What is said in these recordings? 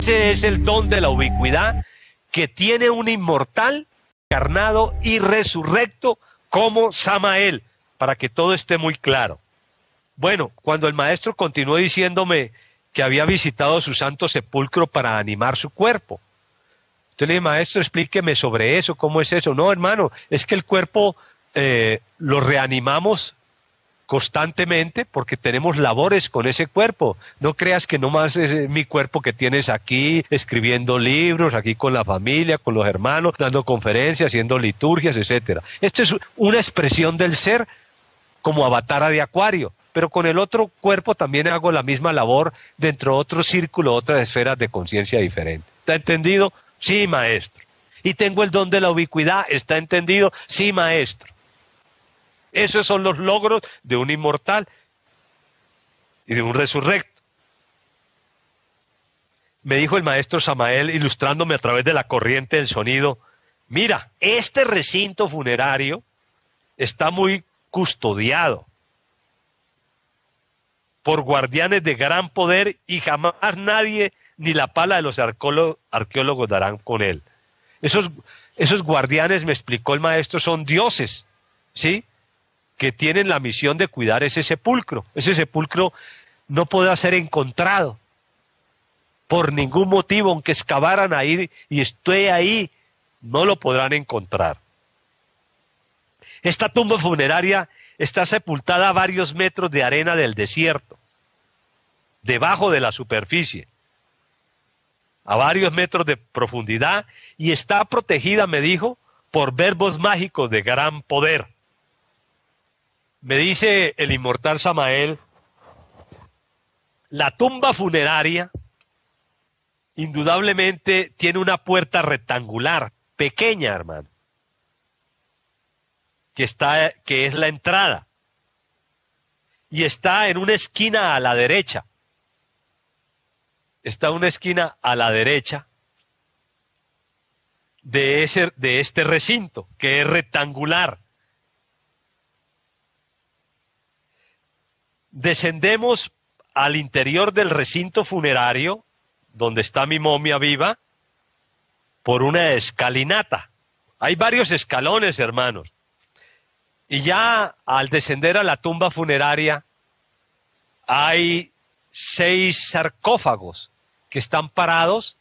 Ese es el don de la ubicuidad que tiene un inmortal, encarnado y resurrecto como Samael, para que todo esté muy claro. Bueno, cuando el maestro continuó diciéndome que había visitado su santo sepulcro para animar su cuerpo, entonces le dije, maestro, explíqueme sobre eso, ¿cómo es eso? No, hermano, es que el cuerpo lo reanimamos constantemente porque tenemos labores con ese cuerpo. No creas que nomás es mi cuerpo que tienes aquí, escribiendo libros, aquí con la familia, con los hermanos, dando conferencias, haciendo liturgias, etc. Esto es una expresión del ser como avatara de Acuario, pero con el otro cuerpo también hago la misma labor dentro de otro círculo, otras esferas de conciencia diferentes. ¿Está entendido? Sí, maestro. Y tengo el don de la ubicuidad. ¿Está entendido? Sí, maestro. Esos son los logros de un inmortal y de un resurrecto. Me dijo el maestro Samael, ilustrándome a través de la corriente del sonido, mira, este recinto funerario está muy custodiado por guardianes de gran poder y jamás nadie ni la pala de los arqueólogos darán con él. Esos guardianes, me explicó el maestro, son dioses, ¿sí?, que tienen la misión de cuidar ese sepulcro. Ese sepulcro no podrá ser encontrado por ningún motivo, aunque excavaran ahí y esté ahí, no lo podrán encontrar. Esta tumba funeraria está sepultada a varios metros de arena del desierto, debajo de la superficie, a varios metros de profundidad, y está protegida, me dijo, por verbos mágicos de gran poder. Me dice el inmortal Samael, la tumba funeraria indudablemente tiene una puerta rectangular, pequeña, hermano, que es la entrada, y está en una esquina a la derecha. Está una esquina a la derecha de este recinto, que es rectangular. Descendemos al interior del recinto funerario, donde está mi momia viva, por una escalinata. Hay varios escalones, hermanos. Y ya al descender a la tumba funeraria, hay 6 sarcófagos que están parados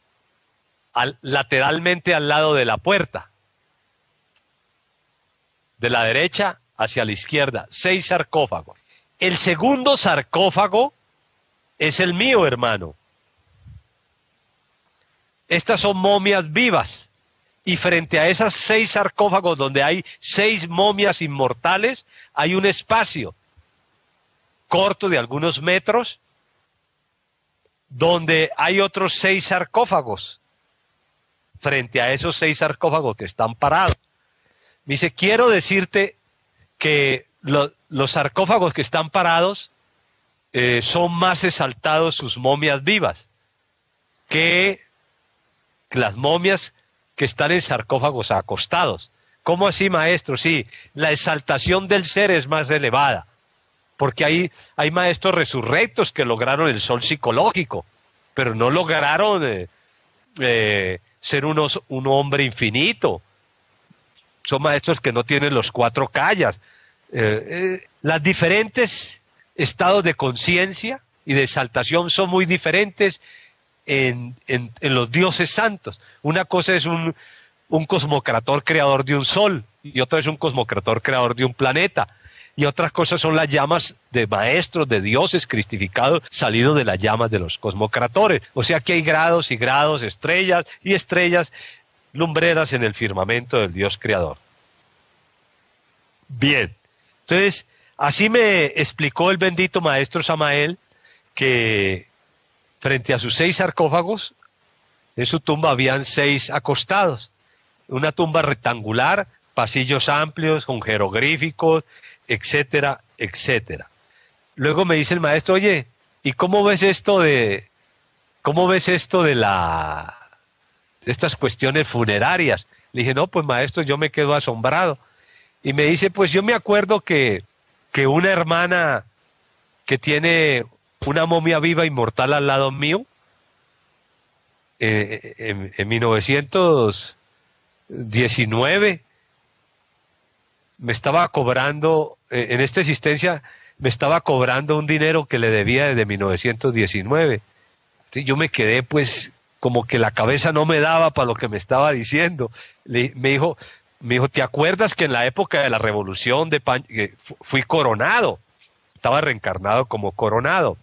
lateralmente al lado de la puerta. De la derecha hacia la izquierda, 6 sarcófagos. El segundo sarcófago es el mío, hermano. Estas son momias vivas. Y frente a esas 6 sarcófagos donde hay 6 momias inmortales, hay un espacio corto de algunos metros, donde hay otros 6 sarcófagos. Frente a esos 6 sarcófagos que están parados. Me dice, quiero decirte que los sarcófagos que están parados son más exaltados sus momias vivas que las momias que están en sarcófagos acostados. ¿Cómo así, maestro? Sí, la exaltación del ser es más elevada, porque hay maestros resurrectos que lograron el sol psicológico, pero no lograron ser un hombre infinito. Son maestros que no tienen los 4 callas. Las diferentes estados de conciencia y de exaltación son muy diferentes en los dioses santos. Una cosa es un cosmocrator creador de un sol, y otra es un cosmocrator creador de un planeta, y otras cosas son las llamas de maestros, de dioses cristificados, salidos de las llamas de los cosmocratores. O sea que hay grados y grados, estrellas y estrellas lumbreras en el firmamento del Dios creador. Bien, entonces así me explicó el bendito maestro Samael que frente a sus 6 sarcófagos, en su tumba habían 6 acostados. Una tumba rectangular, pasillos amplios, con jeroglíficos, etcétera, etcétera. Luego me dice el maestro, oye, ¿y cómo ves esto de estas cuestiones funerarias? Le dije, no, pues maestro, yo me quedo asombrado. Y me dice, pues yo me acuerdo que una hermana que tiene una momia viva inmortal al lado mío, en 1919 me estaba cobrando, en esta existencia, me estaba cobrando un dinero que le debía desde 1919. Yo me quedé pues como que la cabeza no me daba para lo que me estaba diciendo. Me dijo, ¿te acuerdas que en la época de la revolución fui coronado? Estaba reencarnado como coronado,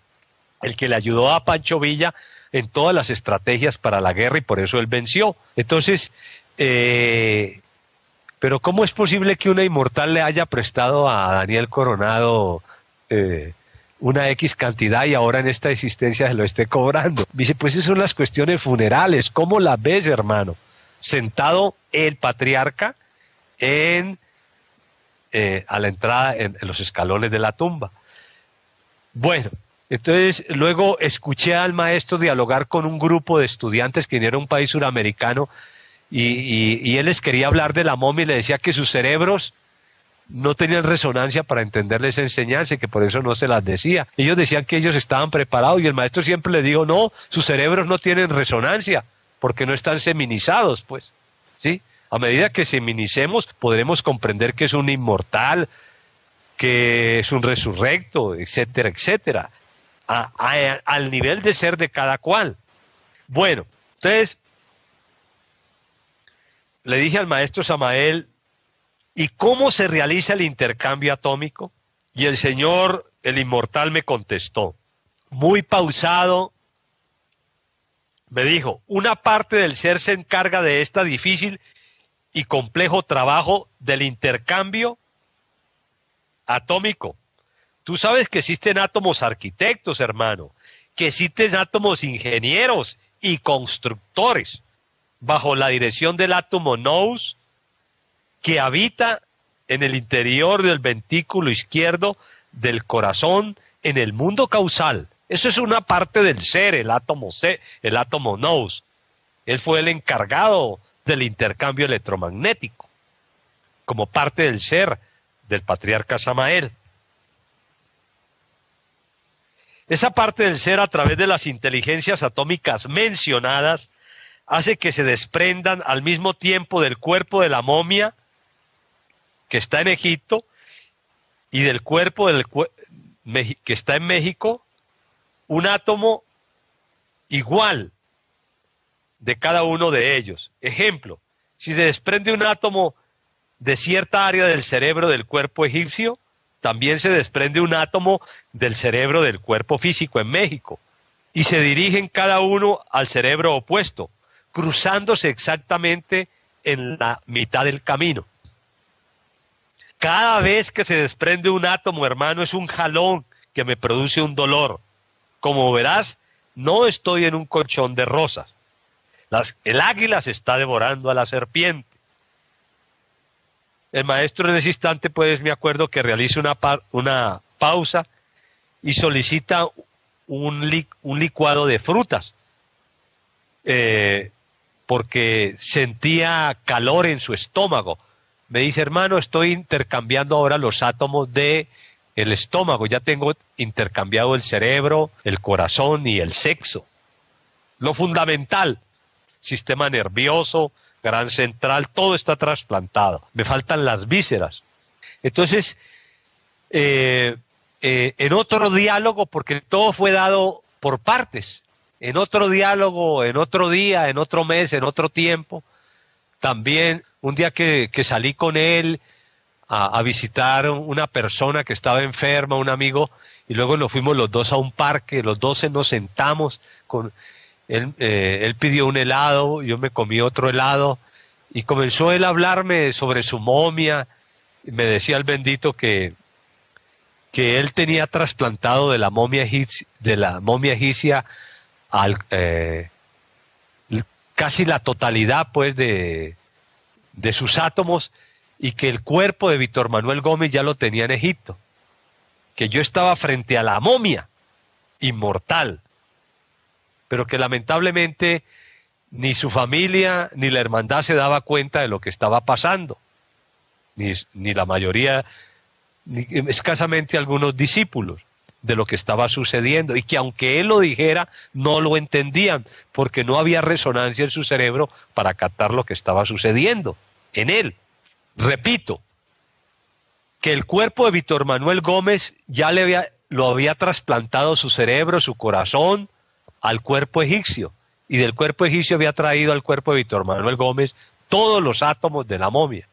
el que le ayudó a Pancho Villa en todas las estrategias para la guerra y por eso él venció. Entonces, pero ¿cómo es posible que una inmortal le haya prestado a Daniel Coronado una X cantidad y ahora en esta existencia se lo esté cobrando? Me dice, pues esas son las cuestiones funerales. ¿Cómo las ves, hermano? Sentado el patriarca a la entrada en los escalones de la tumba. Bueno, entonces luego escuché al maestro dialogar con un grupo de estudiantes que vinieron a un país suramericano y él les quería hablar de la momia y le decía que sus cerebros no tenían resonancia para entenderles enseñanza y que por eso no se las decía. Ellos decían que ellos estaban preparados y el maestro siempre les dijo, no, sus cerebros no tienen resonancia porque no están seminizados, pues, ¿sí? A medida que seminicemos podremos comprender que es un inmortal, que es un resurrecto, etcétera, etcétera, al nivel de ser de cada cual. Bueno, entonces le dije al maestro Samael, ¿y cómo se realiza el intercambio atómico? Y el señor, el inmortal, me contestó, muy pausado, me dijo, una parte del ser se encarga de esta difícil y complejo trabajo del intercambio atómico. Tú sabes que existen átomos arquitectos, hermano, que existen átomos ingenieros y constructores bajo la dirección del átomo nous que habita en el interior del ventículo izquierdo del corazón en el mundo causal. Eso es una parte del ser, el átomo nous. Él fue el encargado del intercambio electromagnético como parte del ser del patriarca Samael. Esa parte del ser, a través de las inteligencias atómicas mencionadas, hace que se desprendan al mismo tiempo del cuerpo de la momia que está en Egipto y del cuerpo que está en México, un átomo igual de cada uno de ellos. Ejemplo, si se desprende un átomo de cierta área del cerebro del cuerpo egipcio, también se desprende un átomo del cerebro del cuerpo físico en México y se dirigen cada uno al cerebro opuesto, cruzándose exactamente en la mitad del camino. Cada vez que se desprende un átomo, hermano, es un jalón que me produce un dolor. Como verás, no estoy en un colchón de rosas. El águila se está devorando a la serpiente. El maestro en ese instante, pues me acuerdo que realiza una pausa y solicita un licuado de frutas, porque sentía calor en su estómago. Me dice, hermano, estoy intercambiando ahora los átomos del estómago, ya tengo intercambiado el cerebro, el corazón y el sexo. Lo fundamental, sistema nervioso, gran central, todo está trasplantado. Me faltan las vísceras. Entonces, en otro diálogo, porque todo fue dado por partes, en otro diálogo, en otro día, en otro mes, en otro tiempo, también un día que salí con él a visitar una persona que estaba enferma, un amigo, y luego nos fuimos los dos a un parque, los dos nos sentamos con... Él pidió un helado, yo me comí otro helado y comenzó él a hablarme sobre su momia. Me decía el bendito que él tenía trasplantado de la momia egipcia casi la totalidad pues de sus átomos y que el cuerpo de Víctor Manuel Gómez ya lo tenía en Egipto, que yo estaba frente a la momia inmortal, pero que lamentablemente ni su familia ni la hermandad se daba cuenta de lo que estaba pasando, ni la mayoría, ni escasamente algunos discípulos. de lo que estaba sucediendo y que aunque él lo dijera, no lo entendían porque no había resonancia en su cerebro para captar lo que estaba sucediendo en él. Repito, que el cuerpo de Víctor Manuel Gómez ya lo había trasplantado su cerebro, su corazón, al cuerpo egipcio, y del cuerpo egipcio había traído al cuerpo de Víctor Manuel Gómez todos los átomos de la momia.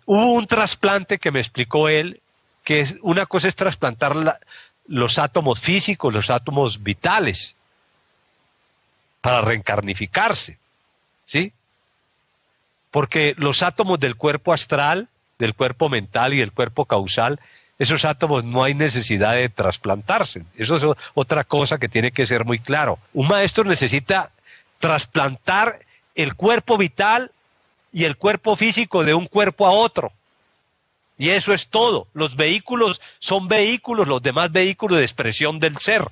Hubo un trasplante que me explicó él, que una cosa es trasplantar los átomos físicos, los átomos vitales, para reencarnificarse, ¿sí? Porque los átomos del cuerpo astral, del cuerpo mental y del cuerpo causal, esos átomos no hay necesidad de trasplantarse. Eso es otra cosa que tiene que ser muy claro. Un maestro necesita trasplantar el cuerpo vital y el cuerpo físico de un cuerpo a otro. Y eso es todo. Los vehículos son vehículos, los demás vehículos de expresión del ser.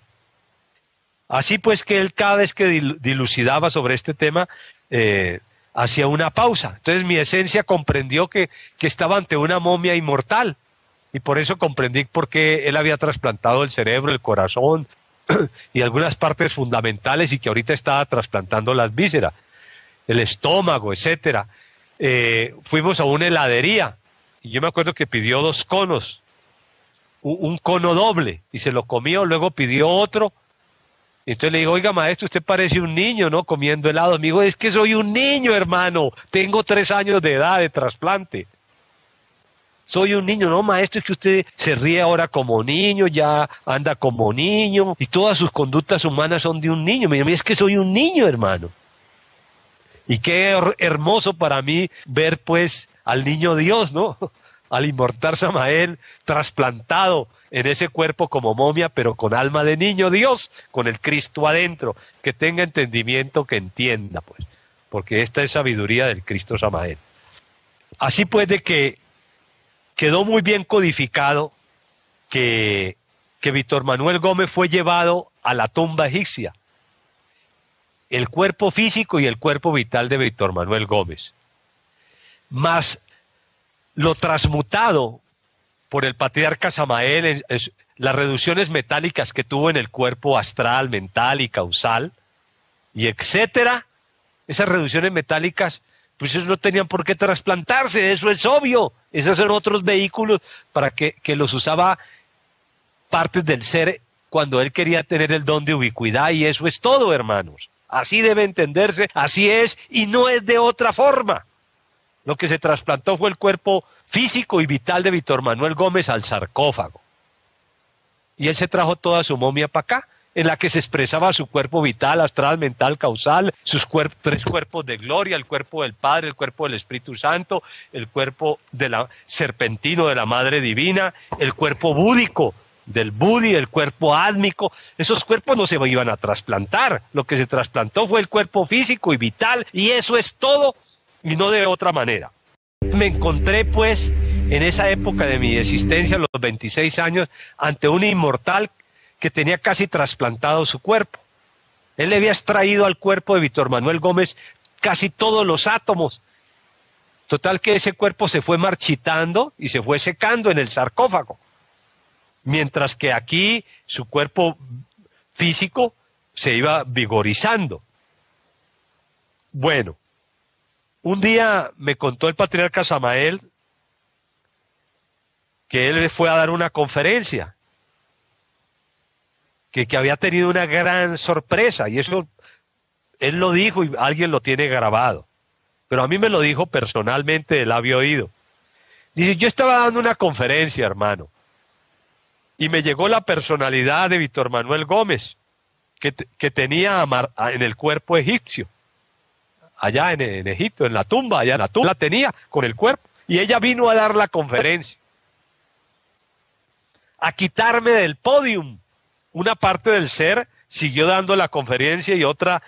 Así pues que él cada vez que dilucidaba sobre este tema, hacía una pausa. Entonces mi esencia comprendió que estaba ante una momia inmortal. Y por eso comprendí por qué él había trasplantado el cerebro, el corazón y algunas partes fundamentales y que ahorita estaba trasplantando las vísceras, el estómago, etcétera. Fuimos a una heladería y yo me acuerdo que pidió 2 conos, un cono doble, y se lo comió, luego pidió otro. Y entonces le digo, oiga maestro, usted parece un niño, ¿no? Comiendo helado. Me dijo, es que soy un niño, hermano, tengo 3 años de edad de trasplante. Soy un niño, no maestro, es que usted se ríe ahora como niño, ya anda como niño, y todas sus conductas humanas son de un niño. Me dijo, es que soy un niño, hermano. Y qué hermoso para mí ver pues al niño Dios, ¿no? Al inmortal Samael trasplantado en ese cuerpo como momia, pero con alma de niño Dios, con el Cristo adentro, que tenga entendimiento, que entienda, pues, porque esta es sabiduría del Cristo Samael. Así pues de que quedó muy bien codificado que Víctor Manuel Gómez fue llevado a la tumba egipcia, el cuerpo físico y el cuerpo vital de Víctor Manuel Gómez, más lo transmutado por el patriarca Samael, las reducciones metálicas que tuvo en el cuerpo astral, mental y causal, y etcétera. Esas reducciones metálicas, pues ellos no tenían por qué trasplantarse, eso es obvio. Esos son otros vehículos para que los usaba partes del ser cuando él quería tener el don de ubicuidad, y eso es todo, hermanos. Así debe entenderse, así es, y no es de otra forma. Lo que se trasplantó fue el cuerpo físico y vital de Víctor Manuel Gómez al sarcófago. Y él se trajo toda su momia para acá, en la que se expresaba su cuerpo vital, astral, mental, causal, sus 3 cuerpos de gloria, el cuerpo del Padre, el cuerpo del Espíritu Santo, el cuerpo serpentino de la Madre Divina, el cuerpo búdico del Budi, el cuerpo átmico. Esos cuerpos no se iban a trasplantar. Lo que se trasplantó fue el cuerpo físico y vital, y eso es todo, y no de otra manera. Me encontré pues en esa época de mi existencia, a los 26 años, ante un inmortal que tenía casi trasplantado su cuerpo. Él le había extraído al cuerpo de Víctor Manuel Gómez casi todos los átomos. Total que ese cuerpo se fue marchitando y se fue secando en el sarcófago. Mientras que aquí su cuerpo físico se iba vigorizando. Bueno, un día me contó el patriarca Samael que él fue a dar una conferencia, que había tenido una gran sorpresa, y eso él lo dijo y alguien lo tiene grabado, pero a mí me lo dijo personalmente de labio oído. Dice, yo estaba dando una conferencia, hermano, y me llegó la personalidad de Víctor Manuel Gómez, que tenía en el cuerpo egipcio, allá en Egipto, en la tumba, allá en la tumba la tenía con el cuerpo, y ella vino a dar la conferencia, a quitarme del podium. Una parte del ser siguió dando la conferencia y otra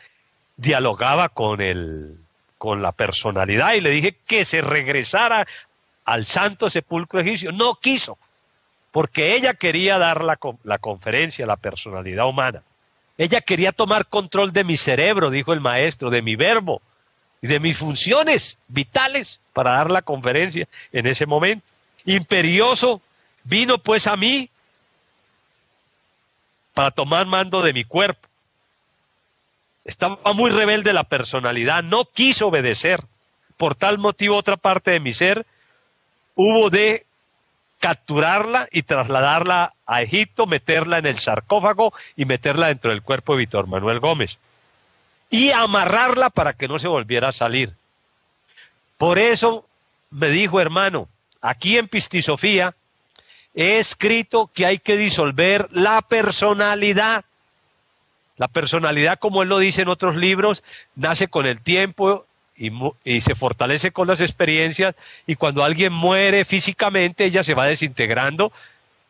dialogaba con la personalidad, y le dije que se regresara al santo sepulcro egipcio. No quiso, porque ella quería dar la conferencia, la personalidad humana. Ella quería tomar control de mi cerebro, dijo el maestro, de mi verbo y de mis funciones vitales para dar la conferencia en ese momento. Imperioso, vino pues a mí para tomar mando de mi cuerpo. Estaba muy rebelde la personalidad, no quiso obedecer. Por tal motivo, otra parte de mi ser hubo de capturarla y trasladarla a Egipto, meterla en el sarcófago y meterla dentro del cuerpo de Víctor Manuel Gómez. Y amarrarla para que no se volviera a salir. Por eso me dijo, hermano, aquí en Pistisofía he escrito que hay que disolver la personalidad. La personalidad, como él lo dice en otros libros, nace con el tiempo y se fortalece con las experiencias, y cuando alguien muere físicamente, ella se va desintegrando.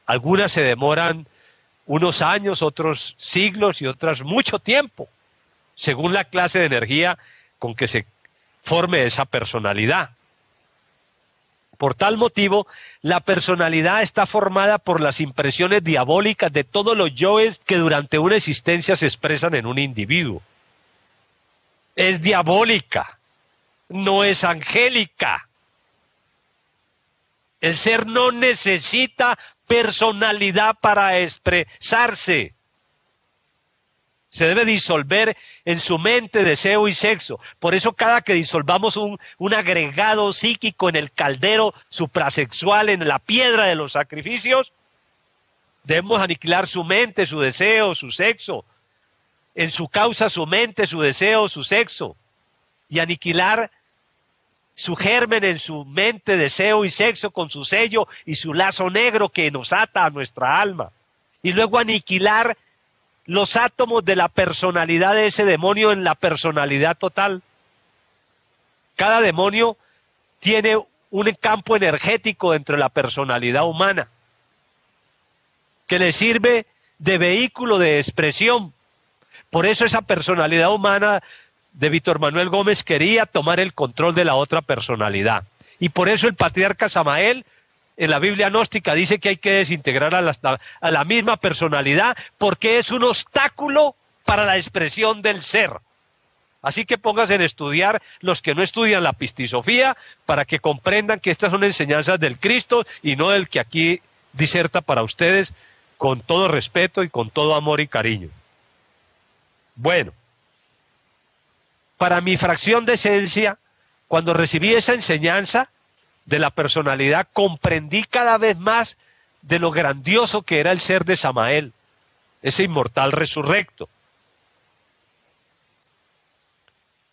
Algunas se demoran unos años, otros siglos y otras mucho tiempo, según la clase de energía con que se forme esa personalidad. Por tal motivo, la personalidad está formada por las impresiones diabólicas de todos los yoes que durante una existencia se expresan en un individuo. Es diabólica, no es angélica. El ser no necesita personalidad para expresarse. Se debe disolver en su mente deseo y sexo. Por eso cada que disolvamos un agregado psíquico en el caldero suprasexual, en la piedra de los sacrificios, debemos aniquilar su mente, su deseo, su sexo. En su causa su mente, su deseo, su sexo. Y aniquilar su germen en su mente, deseo y sexo con su sello y su lazo negro que nos ata a nuestra alma. Y luego aniquilar los átomos de la personalidad de ese demonio en la personalidad total. Cada demonio tiene un campo energético dentro de la personalidad humana que le sirve de vehículo de expresión. Por eso esa personalidad humana de Víctor Manuel Gómez quería tomar el control de la otra personalidad. Y por eso el patriarca Samael en la Biblia gnóstica dice que hay que desintegrar a la misma personalidad porque es un obstáculo para la expresión del ser. Así que pónganse en estudiar los que no estudian la pistisofía para que comprendan que estas son enseñanzas del Cristo y no del que aquí diserta para ustedes con todo respeto y con todo amor y cariño. Bueno, para mi fracción de esencia, cuando recibí esa enseñanza de la personalidad, comprendí cada vez más de lo grandioso que era el ser de Samael, ese inmortal resurrecto.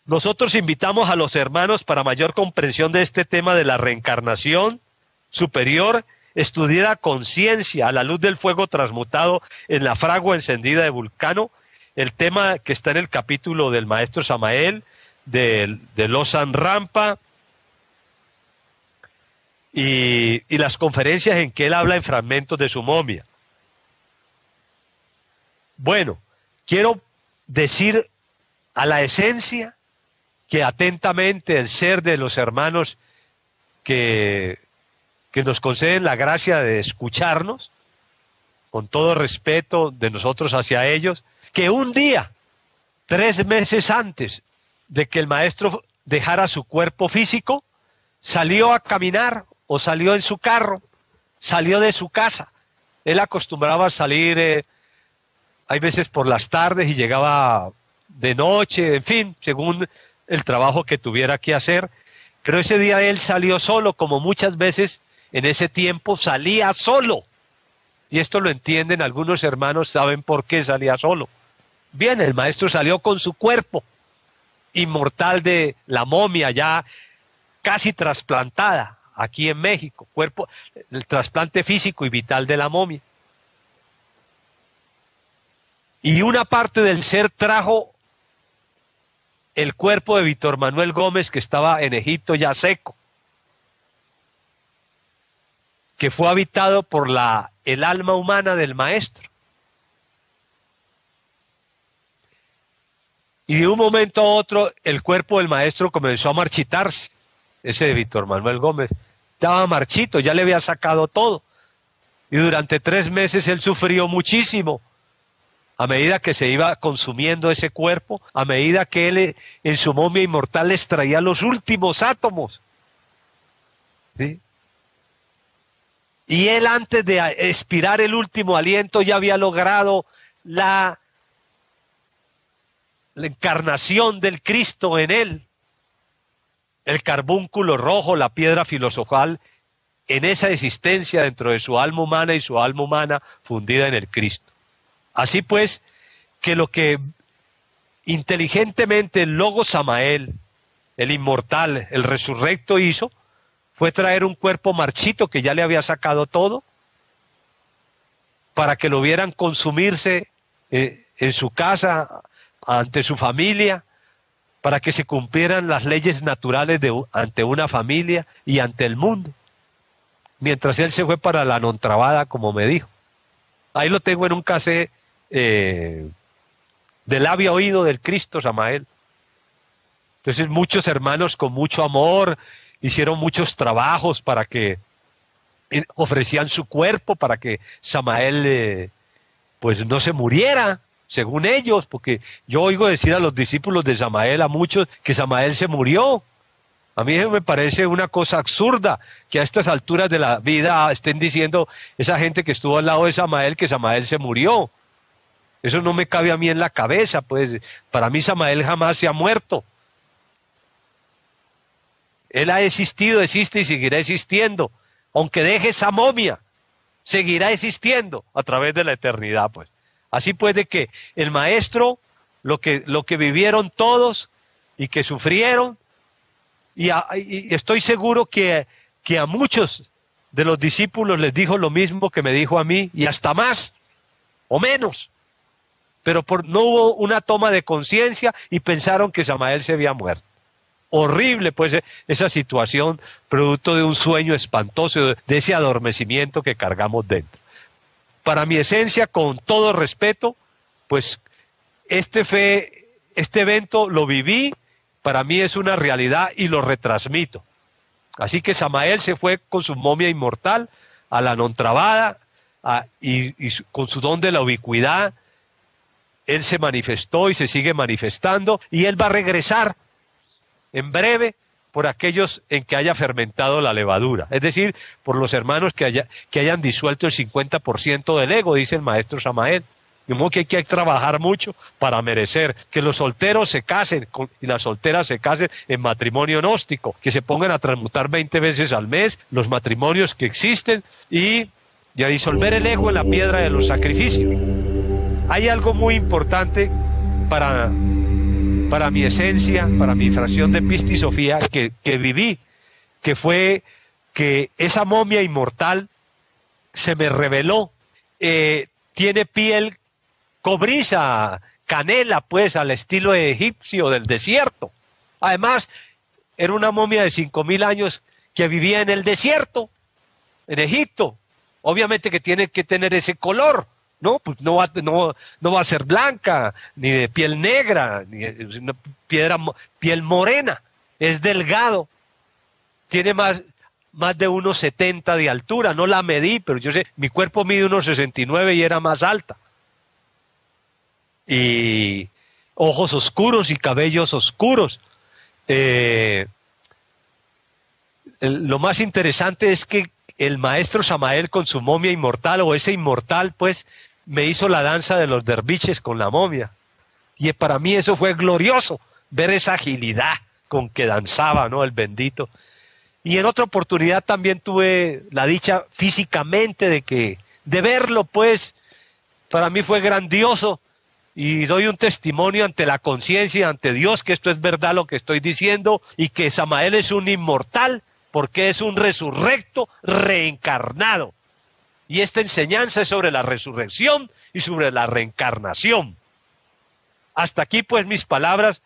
Nosotros invitamos a los hermanos para mayor comprensión de este tema de la reencarnación superior, estudiar a conciencia a la luz del fuego transmutado en la fragua encendida de Vulcano, el tema que está en el capítulo del maestro Samael, de Lozan Rampa, y las conferencias en que él habla en fragmentos de su momia. Bueno, quiero decir a la esencia que atentamente el ser de los hermanos que nos conceden la gracia de escucharnos, con todo respeto de nosotros hacia ellos, que un día, 3 meses antes de que el maestro dejara su cuerpo físico, salió a caminar o salió en su carro, salió de su casa. Él acostumbraba a salir, hay veces por las tardes y llegaba de noche, en fin, según el trabajo que tuviera que hacer. Pero ese día él salió solo, como muchas veces en ese tiempo salía solo. Y esto lo entienden algunos hermanos, saben por qué salía solo. Bien, el maestro salió con su cuerpo inmortal de la momia ya casi trasplantada aquí en México, el trasplante físico y vital de la momia. Y una parte del ser trajo el cuerpo de Víctor Manuel Gómez, que estaba en Egipto ya seco, que fue habitado por el alma humana del maestro. Y de un momento a otro el cuerpo del maestro comenzó a marchitarse, ese de Víctor Manuel Gómez. Estaba marchito, ya le había sacado todo. Y durante 3 meses él sufrió muchísimo. A medida que se iba consumiendo ese cuerpo, a medida que él en su momia inmortal extraía los últimos átomos. ¿Sí? Y él, antes de expirar el último aliento, ya había logrado la encarnación del Cristo en él, el carbúnculo rojo, la piedra filosofal, en esa existencia dentro de su alma humana y su alma humana fundida en el Cristo. Así pues, que lo que inteligentemente el Logos Samael, el inmortal, el resurrecto hizo, fue traer un cuerpo marchito que ya le había sacado todo, para que lo vieran consumirse en su casa, ante su familia, para que se cumplieran las leyes naturales ante una familia y ante el mundo. Mientras él se fue para la Nontrabada, como me dijo. Ahí lo tengo en un cassette de labio oído del Cristo Samael. Entonces muchos hermanos con mucho amor hicieron muchos trabajos para que ofrecían su cuerpo para que Samael pues no se muriera, según ellos, porque yo oigo decir a los discípulos de Samael, a muchos, que Samael se murió. A mí me parece una cosa absurda que a estas alturas de la vida estén diciendo esa gente que estuvo al lado de Samael que Samael se murió. Eso no me cabe a mí en la cabeza, pues para mí Samael jamás se ha muerto. Él ha existido, existe y seguirá existiendo. Aunque deje esa momia, seguirá existiendo a través de la eternidad, pues. Así pues de que el maestro, lo que vivieron todos y que sufrieron, y estoy seguro que a muchos de los discípulos les dijo lo mismo que me dijo a mí, y hasta más o menos, pero no hubo una toma de conciencia y pensaron que Samael se había muerto. Horrible pues esa situación, producto de un sueño espantoso, de ese adormecimiento que cargamos dentro. Para mi esencia, con todo respeto, pues este evento lo viví, para mí es una realidad y lo retransmito. Así que Samael se fue con su momia inmortal a la Nontrabada y con su don de la ubicuidad, él se manifestó y se sigue manifestando y él va a regresar en breve por aquellos en que haya fermentado la levadura, es decir, por los hermanos que hayan disuelto el 50% del ego, dice el maestro Samael. De modo que hay que trabajar mucho para merecer que los solteros se casen y las solteras se casen en matrimonio gnóstico, que se pongan a transmutar 20 veces al mes los matrimonios que existen y a disolver el ego en la piedra de los sacrificios. Hay algo muy importante para mi esencia, para mi fracción de Pista y Sofía que viví, que fue que esa momia inmortal se me reveló, tiene piel cobriza, canela, pues, al estilo egipcio del desierto. Además, era una momia de 5.000 años que vivía en el desierto, en Egipto. Obviamente que tiene que tener ese color, ¿no? Pues no va a ser blanca, ni de piel negra, ni una piel morena. Es delgado, tiene más de 1,70 de altura. No la medí, pero yo sé, mi cuerpo mide 1,69 y era más alta. Y ojos oscuros y cabellos oscuros. Lo más interesante es que el maestro Samael con su momia inmortal, o ese inmortal, pues, me hizo la danza de los derviches con la momia. Y para mí eso fue glorioso, ver esa agilidad con que danzaba, ¿no?, el bendito. Y en otra oportunidad también tuve la dicha físicamente de verlo, pues, para mí fue grandioso. Y doy un testimonio ante la conciencia, ante Dios, que esto es verdad lo que estoy diciendo, y que Samael es un inmortal, porque es un resurrecto reencarnado. Y esta enseñanza es sobre la resurrección y sobre la reencarnación. Hasta aquí pues mis palabras,